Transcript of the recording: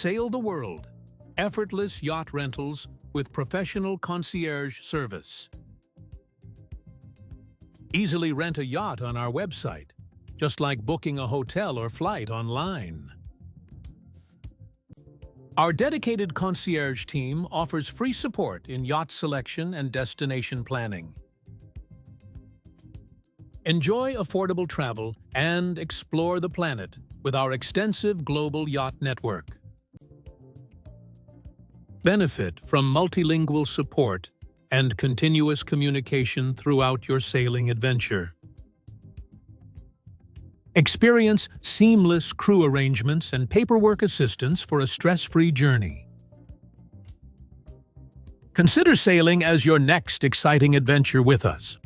Sail the world. Effortless yacht rentals with professional concierge service. Easily rent a yacht on our website, just like booking a hotel or flight online. Our dedicated concierge team offers free support in yacht selection and destination planning. Enjoy affordable travel and explore the planet with our extensive global yacht network. Benefit from multilingual support and continuous communication throughout your sailing adventure. Experience seamless crew arrangements and paperwork assistance for a stress-free journey. Consider sailing as your next exciting adventure with us.